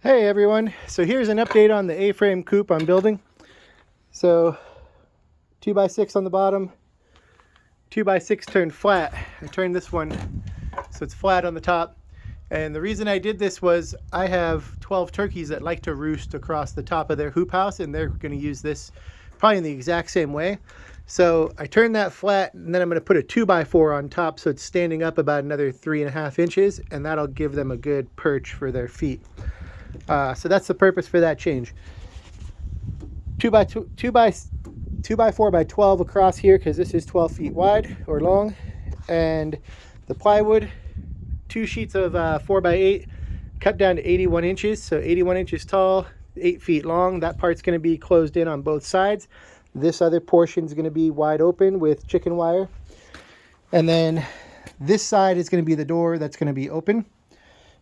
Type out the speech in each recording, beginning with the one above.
Hey everyone, so here's an update on the A-frame coop I'm building. So 2x6 on the bottom, 2x6 turned flat. I turned this one so it's flat on the top, and the reason I did this was I have 12 turkeys that like to roost across the top of their hoop house, and they're going to use this probably in the exact same way. So I turned that flat, and then I'm going to put a 2x4 on top so it's standing up about another 3.5 inches, and that'll give them a good perch for their feet. So that's the purpose for that change. 2x4 by 12 across here, because this is 12 feet wide or long, and the plywood, 2 sheets of 4x8 cut down to 81 inches, so 81 inches tall, 8 feet long. That part's going to be closed in on both sides. This other portion is going to be wide open with chicken wire, and then this side is going to be the door that's going to be open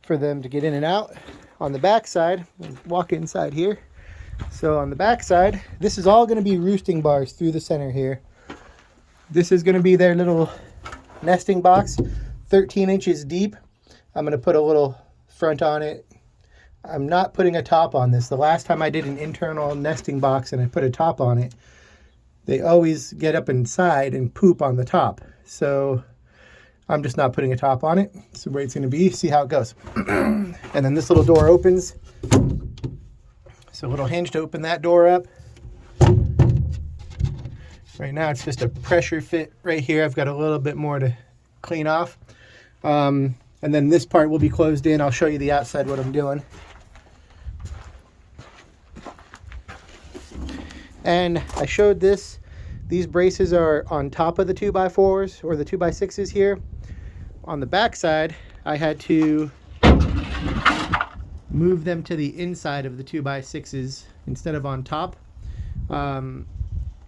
for them to get in and out. On the back side, walk inside here. So on the back side, this is all going to be roosting bars through the center here. This is going to be their little nesting box, 13 inches deep. I'm going to put a little front on it. I'm not putting a top on this. The last time I did an internal nesting box and I put a top on it, they always get up inside and poop on the top. So I'm just not putting a top on it. That's the way it's going to be. See how it goes. And then this little door opens. So a little hinge to open that door up. Right now it's just a pressure fit right here. I've got a little bit more to clean off. And then this part will be closed in. I'll show you the outside what I'm doing. And I showed this. These braces are on top of the 2x4s or the 2x6s here. On the back side, I had to move them to the inside of the 2x6s instead of on top,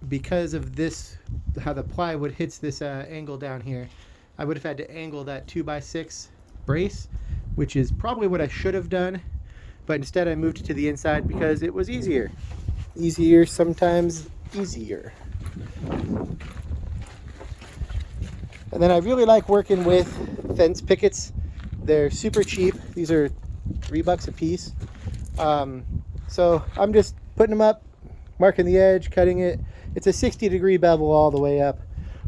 because of this, how the plywood hits this angle down here. I would have had to angle that 2x6 brace, which is probably what I should have done, but instead I moved it to the inside because it was easier. Easier, sometimes easier. And then I really like working with fence pickets. They're super cheap. These are $3 a piece. So I'm just putting them up, marking the edge, cutting it. It's a 60-degree bevel all the way up.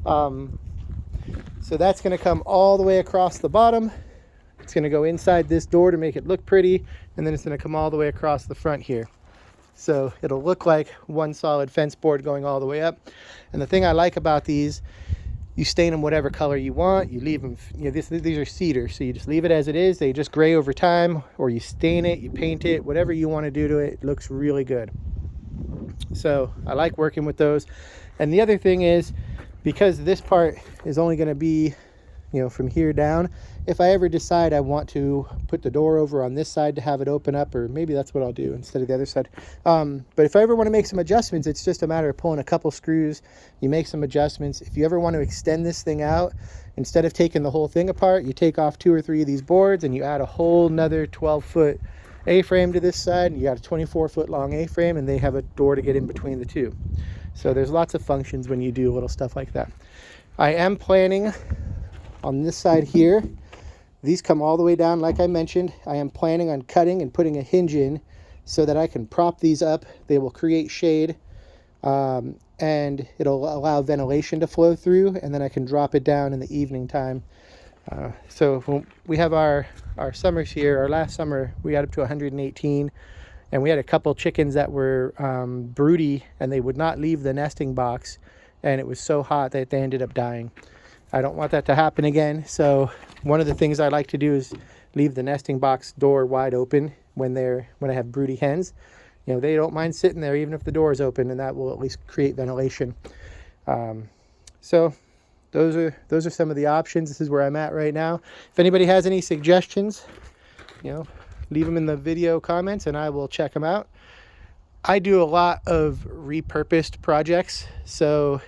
So that's going to come all the way across the bottom. It's going to go inside this door to make it look pretty, and then it's going to come all the way across the front here. So it'll look like one solid fence board going all the way up. And the thing I like about these, you stain them whatever color you want. You leave them, these are cedar, so you just leave it as it is. They just gray over time, or you stain it, you paint it, whatever you want to do to it. It looks really good. So I like working with those. And the other thing is, because this part is only going to be, from here down, if I ever decide I want to put the door over on this side to have it open up, or maybe that's what I'll do instead of the other side. But if I ever want to make some adjustments, it's just a matter of pulling a couple screws. You make some adjustments. If you ever want to extend this thing out, instead of taking the whole thing apart, you take off 2 or 3 of these boards and you add a whole nother 12-foot A-frame to this side, and you got a 24-foot long A-frame, and they have a door to get in between the two. So there's lots of functions when you do little stuff like that. I am planning on this side here, these come all the way down like I mentioned. I am planning on cutting and putting a hinge in so that I can prop these up. They will create shade, and it'll allow ventilation to flow through, and then I can drop it down in the evening time. So when we have our summers here, our last summer we got up to 118, and we had a couple chickens that were broody, and they would not leave the nesting box, and it was so hot that they ended up dying. I don't want that to happen again. So one of the things I like to do is leave the nesting box door wide open when I have broody hens. They don't mind sitting there even if the door is open, and that will at least create ventilation. So those are some of the options. This is where I'm at right now. If anybody has any suggestions, leave them in the video comments and I will check them out. I do a lot of repurposed projects. So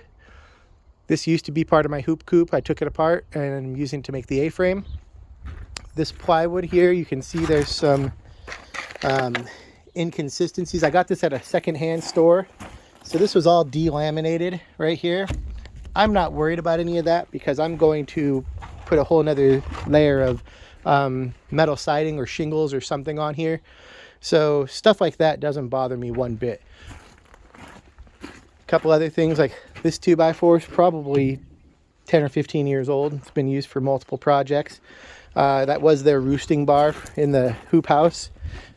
this used to be part of my hoop coop. I took it apart and I'm using it to make the A-frame. This plywood here, you can see there's some inconsistencies. I got this at a secondhand store. So this was all delaminated right here. I'm not worried about any of that because I'm going to put a whole nother layer of metal siding or shingles or something on here. So stuff like that doesn't bother me one bit. A couple other things, like this 2x4 is probably 10 or 15 years old. It's been used for multiple projects. That was their roosting bar in the hoop house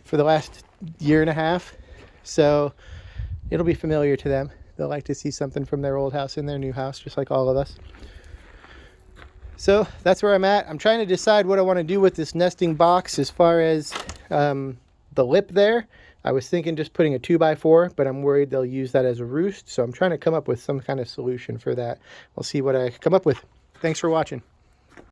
for the last year and a half. So it'll be familiar to them. They'll like to see something from their old house in their new house, just like all of us. So that's where I'm at. I'm trying to decide what I want to do with this nesting box as far as the lip there. I was thinking just putting a 2x4, but I'm worried they'll use that as a roost. So I'm trying to come up with some kind of solution for that. We'll see what I come up with. Thanks for watching.